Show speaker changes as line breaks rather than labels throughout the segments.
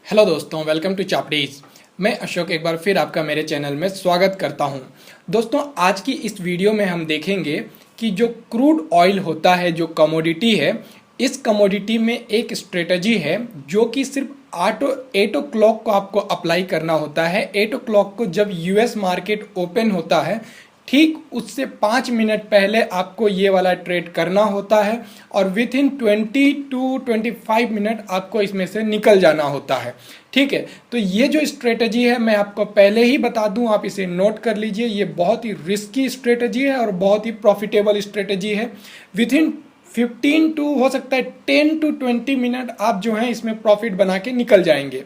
Hello दोस्तों, welcome to चापड़ीज। मैं अशोक एक बार फिर आपका मेरे चैनल में स्वागत करता हूं। दोस्तों, आज की इस वीडियो में हम देखेंगे कि जो क्रूड ऑयल होता है, जो कमोडिटी है, इस कमोडिटी में एक स्ट्रेटजी है जो कि सिर्फ 8 o'clock को आपको अप्लाई करना होता है। 8 o'clock को जब यूएस मार्केट ओपन होता है, ठीक उससे 5 मिनट पहले आपको ये वाला ट्रेड करना होता है और विथ इन 20 to 25 मिनट आपको इसमें से निकल जाना होता है। ठीक है, तो ये जो स्ट्रेटजी है मैं आपको पहले ही बता दूं, आप इसे नोट कर लीजिए। ये बहुत ही रिस्की स्ट्रेटजी है और बहुत ही प्रॉफिटेबल स्ट्रेटजी है। विथ इन 15 टू हो सकता है 10 to 20 मिनट आप जो है इसमें प्रॉफिट बना के निकल जाएंगे।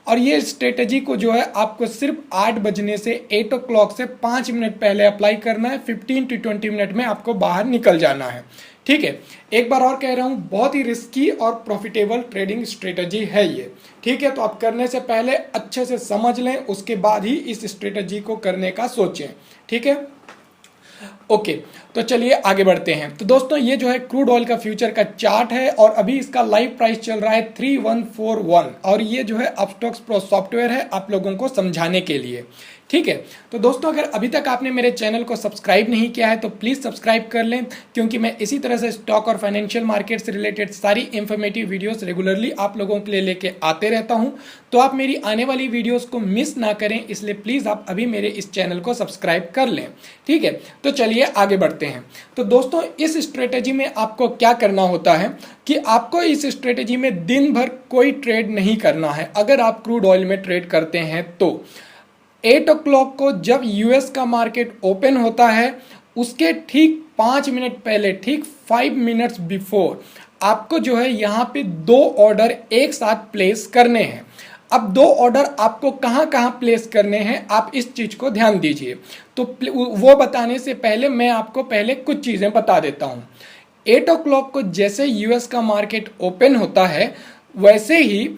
और ये स्ट्रेटजी को जो है आपको सिर्फ 8 बजने से 8 o'clock से 5 मिनट पहले अप्लाई करना है। 15 to 20 मिनट में आपको बाहर निकल जाना है। ठीक है, एक बार और कह रहा हूँ, बहुत ही रिस्की और प्रॉफिटेबल ट्रेडिंग स्ट्रेटजी है ये। ठीक है, तो आप करने से पहले अच्छे से समझ लें, उसके बाद ही इस स्ट्रेटजी को करने का सोचें। ठीक है, ओके, तो चलिए आगे बढ़ते हैं। तो दोस्तों, ये जो है क्रूड ऑयल का फ्यूचर का चार्ट है और अभी इसका लाइव प्राइस चल रहा है 3141 और ये जो है अपस्टॉक्स प्रो सॉफ्टवेयर है आप लोगों को समझाने के लिए। ठीक है, तो दोस्तों, अगर अभी तक आपने मेरे चैनल को सब्सक्राइब नहीं किया है तो प्लीज़ सब्सक्राइब कर लें, क्योंकि मैं इसी तरह से स्टॉक और फाइनेंशियल मार्केट से रिलेटेड सारी इंफॉर्मेटिव वीडियोस रेगुलरली आप लोगों के लिए लेके आते रहता हूं। तो आप मेरी आने वाली वीडियोस को मिस ना करें, इसलिए प्लीज़ आप अभी मेरे इस चैनल को सब्सक्राइब कर लें। ठीक है, तो चलिए आगे बढ़ते हैं। तो दोस्तों, इस स्ट्रेटेजी में आपको क्या करना होता है कि आपको इस स्ट्रेटेजी में दिन भर कोई ट्रेड नहीं करना है। अगर आप क्रूड ऑयल में ट्रेड करते हैं तो 8 o'clock को जब यूएस का मार्केट ओपन होता है, उसके ठीक 5 मिनट पहले, ठीक 5 मिनट्स बिफोर, आपको जो है यहाँ पे 2 ऑर्डर एक साथ प्लेस करने हैं। अब 2 ऑर्डर आपको कहाँ कहाँ प्लेस करने हैं, आप इस चीज़ को ध्यान दीजिए। तो वो बताने से पहले मैं आपको पहले कुछ चीज़ें बता देता हूँ। 8 o'clock को जैसे यूएस का मार्केट ओपन होता है, वैसे ही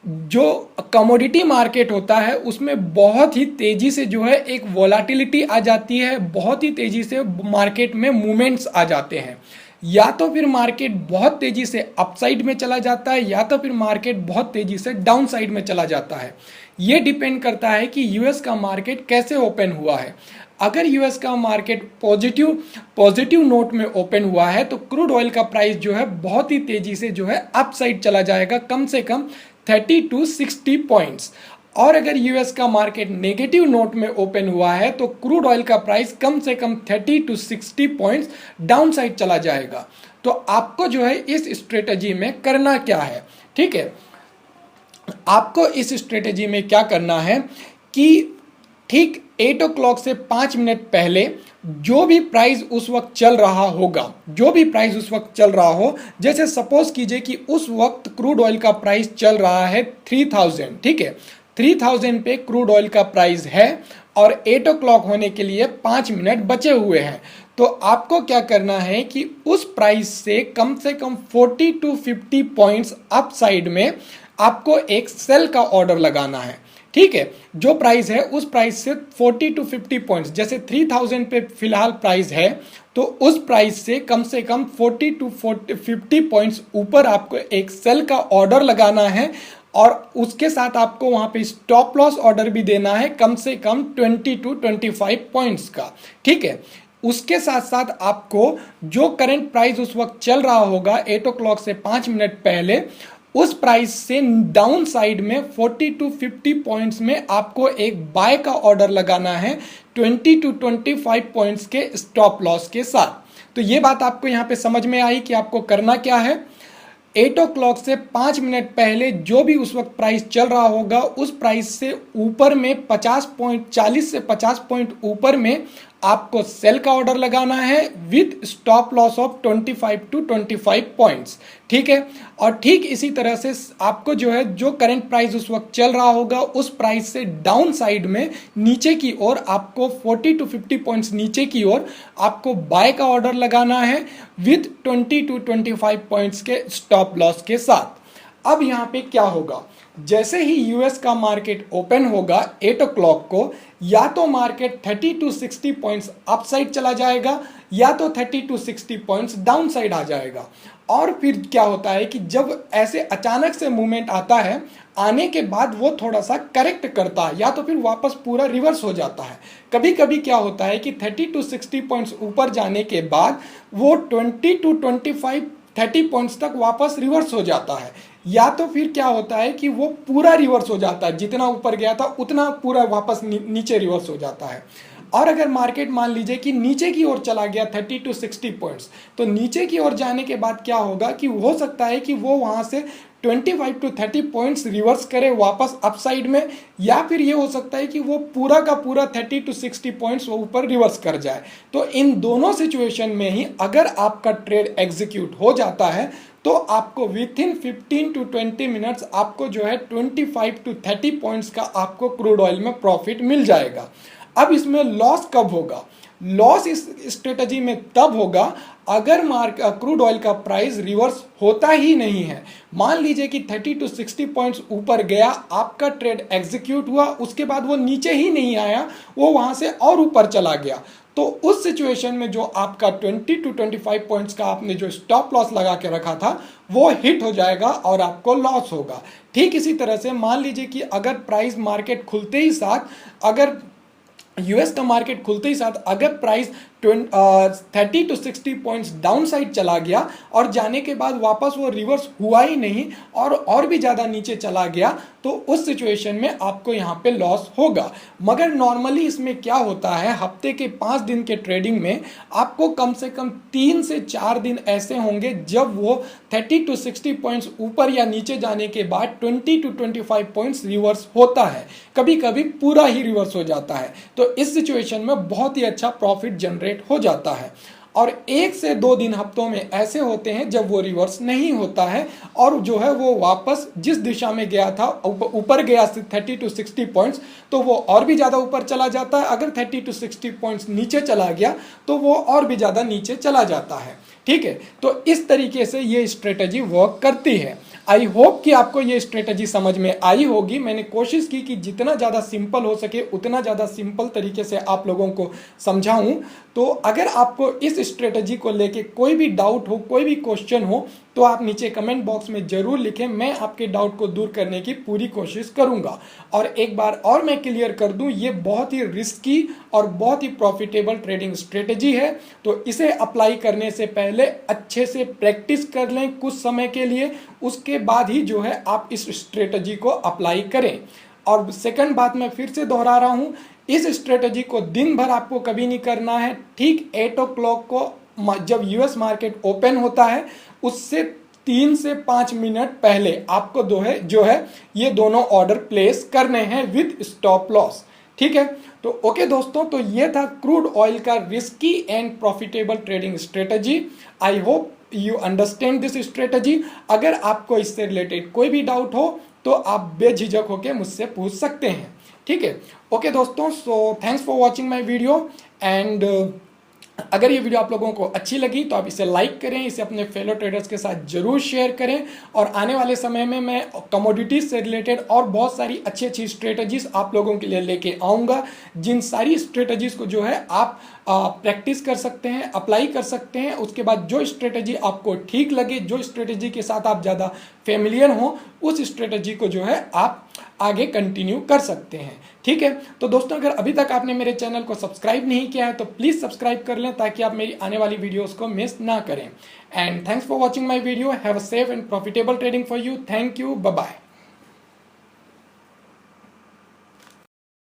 जो कमोडिटी मार्केट होता है उसमें बहुत ही तेजी से जो है एक वोलाटिलिटी आ जाती है, बहुत ही तेजी से मार्केट में मूवमेंट्स आ जाते हैं। या तो फिर मार्केट बहुत तेजी से अपसाइड में चला जाता है या तो फिर मार्केट बहुत तेजी से डाउन साइड में चला जाता है। ये डिपेंड करता है कि यूएस का मार्केट कैसे ओपन हुआ है। अगर यूएस का मार्केट पॉजिटिव नोट में ओपन हुआ है तो क्रूड ऑयल का प्राइस जो है बहुत ही तेजी से जो है अप साइड चला जाएगा, कम से कम 30 to 60 पॉइंट्स। और अगर यूएस का मार्केट नेगेटिव नोट में ओपन हुआ है तो क्रूड ऑयल का प्राइस कम से कम 30 to 60 पॉइंट्स डाउन साइड चला जाएगा। तो आपको जो है इस स्ट्रेटजी में करना क्या है? ठीक है, आपको इस स्ट्रेटजी में क्या करना है कि ठीक 8 o'clock से 5 मिनट पहले जो भी प्राइस उस वक्त चल रहा होगा, जो भी प्राइस उस वक्त चल रहा हो, जैसे सपोज कीजिए कि उस वक्त क्रूड ऑयल का प्राइस चल रहा है 3000। ठीक है, 3000 पे क्रूड ऑयल का प्राइस है और 8 o'clock होने के लिए 5 मिनट बचे हुए हैं। तो आपको क्या करना है कि उस प्राइस से कम 40 to 50 पॉइंट्स अप साइड में आपको एक सेल का ऑर्डर लगाना है। ठीक है, जो प्राइस है उस प्राइस से 40 to 50 पॉइंट्स, जैसे 3000 पे फिलहाल प्राइस है तो उस प्राइस से कम 40 to 50 पॉइंट्स ऊपर आपको एक सेल का ऑर्डर लगाना है और उसके साथ आपको वहां पे स्टॉप लॉस ऑर्डर भी देना है कम से कम 20 to 25 पॉइंट्स का। ठीक है, उसके साथ साथ आपको जो करंट प्राइस उस वक्त चल रहा होगा 8 o'clock से 5 मिनट पहले, उस प्राइस से डाउन साइड में 40 to 50 पॉइंट्स में आपको एक बाय का ऑर्डर लगाना है 20 to 25 पॉइंट्स के स्टॉप लॉस के साथ। तो ये बात आपको यहाँ पे समझ में आई कि आपको करना क्या है। 8 o'clock से 5 मिनट पहले जो भी उस वक्त प्राइस चल रहा होगा उस प्राइस से ऊपर में 40 से 50 पॉइंट ऊपर में आपको सेल का ऑर्डर लगाना है with stop loss of 25 to 25 points. ठीक है, और ठीक इसी तरह से आपको जो है जो करंट प्राइस उस वक्त चल रहा होगा उस प्राइस से डाउन साइड में नीचे की ओर आपको 40 to 50 पॉइंट्स नीचे की ओर आपको बाय का ऑर्डर लगाना है विद 20 to 25 पॉइंट्स के स्टॉप लॉस के साथ। अब यहाँ पे क्या होगा, जैसे ही यूएस का मार्केट ओपन होगा 8 o'clock को, या तो market 30 to 60 points up side चला जाएगा या तो 30 to 60 पॉइंट्स डाउन साइड आ जाएगा। और फिर क्या होता है कि जब ऐसे अचानक से मूवमेंट आता है, आने के बाद वो थोड़ा सा करेक्ट करता है या तो फिर वापस पूरा रिवर्स हो जाता है। कभी कभी क्या होता है कि 30 to 60 पॉइंट्स ऊपर जाने के बाद वो 20 to 25 30 पॉइंट्स तक वापस रिवर्स हो जाता है, या तो फिर क्या होता है कि वो पूरा रिवर्स हो जाता है, जितना ऊपर गया था उतना पूरा वापस नीचे रिवर्स हो जाता है। और अगर मार्केट मान लीजिए कि नीचे की ओर चला गया 30 to 60 पॉइंट्स, तो नीचे की ओर जाने के बाद क्या होगा कि हो सकता है कि वो वहां से 25 to 30 पॉइंट्स रिवर्स करे वापस अपसाइड में, या फिर ये हो सकता है कि वो पूरा का पूरा 30 to 60 पॉइंट्स वो ऊपर रिवर्स कर जाए। तो इन दोनों सिचुएशन में ही अगर आपका ट्रेड एग्जीक्यूट हो जाता है तो आपको विद इन 15 to 20 मिनट्स आपको जो है 25 to 30 पॉइंट्स का आपको क्रूड ऑयल में प्रॉफिट मिल जाएगा। अब इसमें लॉस कब होगा? लॉस इस स्ट्रेटजी में तब होगा अगर क्रूड ऑयल का प्राइस रिवर्स होता ही नहीं है। मान लीजिए कि 30 to 60 पॉइंट्स ऊपर गया, आपका ट्रेड एग्जीक्यूट हुआ, उसके बाद वो नीचे ही नहीं आया, वो वहां से और ऊपर चला गया, तो उस सिचुएशन में जो आपका 20 to 25 पॉइंट्स का आपने जो स्टॉप लॉस लगा के रखा था वो हिट हो जाएगा और आपको लॉस होगा। ठीक इसी तरह से मान लीजिए कि अगर प्राइस मार्केट खुलते ही साथ, अगर यूएस का मार्केट खुलते ही साथ अगर price 30 to 60 points down side चला गया और जाने के बाद वापस वो रिवर्स हुआ ही नहीं और भी ज़्यादा नीचे चला गया, तो उस सिचुएशन में आपको यहाँ पे लॉस होगा। मगर नॉर्मली इसमें क्या होता है, हफ्ते के 5 दिन के ट्रेडिंग में आपको कम से कम 3 से 4 दिन ऐसे होंगे जब वो 30 to 60 पॉइंट्स ऊपर या नीचे जाने के बाद 20 to 25 पॉइंट्स रिवर्स होता है, कभी कभी पूरा ही रिवर्स हो जाता है। तो इस सिचुएशन में बहुत ही अच्छा प्रॉफिट जनरेट हो जाता है। और 1 से 2 दिन हफ्तों में ऐसे होते हैं जब वो रिवर्स नहीं होता है और जो है वो वापस जिस दिशा में गया था, ऊपर गया 30 to 60 पॉइंट्स, तो वो और भी ज़्यादा ऊपर चला जाता है। अगर 30 to 60 पॉइंट्स नीचे चला गया तो वो और भी ज़्यादा नीचे चला जाता है। ठीक है, तो इस तरीके से ये स्ट्रेटजी वर्क करती है। आई होप कि आपको ये स्ट्रेटजी समझ में आई होगी। मैंने कोशिश की कि जितना ज़्यादा सिंपल हो सके उतना ज़्यादा सिंपल तरीके से आप लोगों को समझाऊं। तो अगर आपको इस स्ट्रेटजी को लेके कोई भी डाउट हो, कोई भी क्वेश्चन हो, तो आप नीचे कमेंट बॉक्स में ज़रूर लिखें, मैं आपके डाउट को दूर करने की पूरी कोशिश करूंगा। और एक बार और मैं क्लियर कर दूं, ये बहुत ही रिस्की और बहुत ही प्रॉफिटेबल ट्रेडिंग स्ट्रेटजी है। तो इसे अप्लाई करने से पहले अच्छे से प्रैक्टिस कर लें कुछ समय के लिए, उसके बाद ही जो है आप इस स्ट्रेटजी को अप्लाई करें। और सेकंड बात मैं फिर से दोहरा रहा हूं, इस स्ट्रेटजी को दिन भर आपको कभी नहीं करना है। ठीक 8 o'clock को जब यूएस मार्केट ओपन होता है उससे 3 से 5 मिनट पहले आपको जो है ये दोनों ऑर्डर प्लेस करने हैं विद स्टॉप लॉस। ठीक है, तो ओके दोस्तों, तो ये था क्रूड ऑयल का risky and profitable trading strategy. I hope you understand this strategy. अगर आपको इससे रिलेटेड कोई भी डाउट हो तो आप बेझिझक होकर मुझसे पूछ सकते हैं। ठीक है, ओके दोस्तों, so thanks for watching my video. And अगर ये वीडियो आप लोगों को अच्छी लगी तो आप इसे लाइक करें, इसे अपने फेलो ट्रेडर्स के साथ जरूर शेयर करें। और आने वाले समय में मैं कमोडिटीज से रिलेटेड और बहुत सारी अच्छी अच्छी स्ट्रेटजीज आप लोगों के लिए लेके आऊँगा, जिन सारी स्ट्रेटजीज को जो है आप प्रैक्टिस कर सकते हैं, अप्लाई कर सकते हैं। उसके बाद जो स्ट्रेटजी आपको ठीक लगे, जो स्ट्रेटजी के साथ आप ज़्यादा फेमिलियर हो, उस स्ट्रेटजी को जो है आप आगे कंटिन्यू कर सकते हैं। ठीक है, तो दोस्तों अगर अभी तक आपने मेरे चैनल को सब्सक्राइब नहीं किया है तो प्लीज़ सब्सक्राइब कर लें ताकि आप मेरी आने वाली वीडियोस को मिस ना करें। And thanks for watching my video. Have a safe and profitable trading for you. Thank you, bye bye.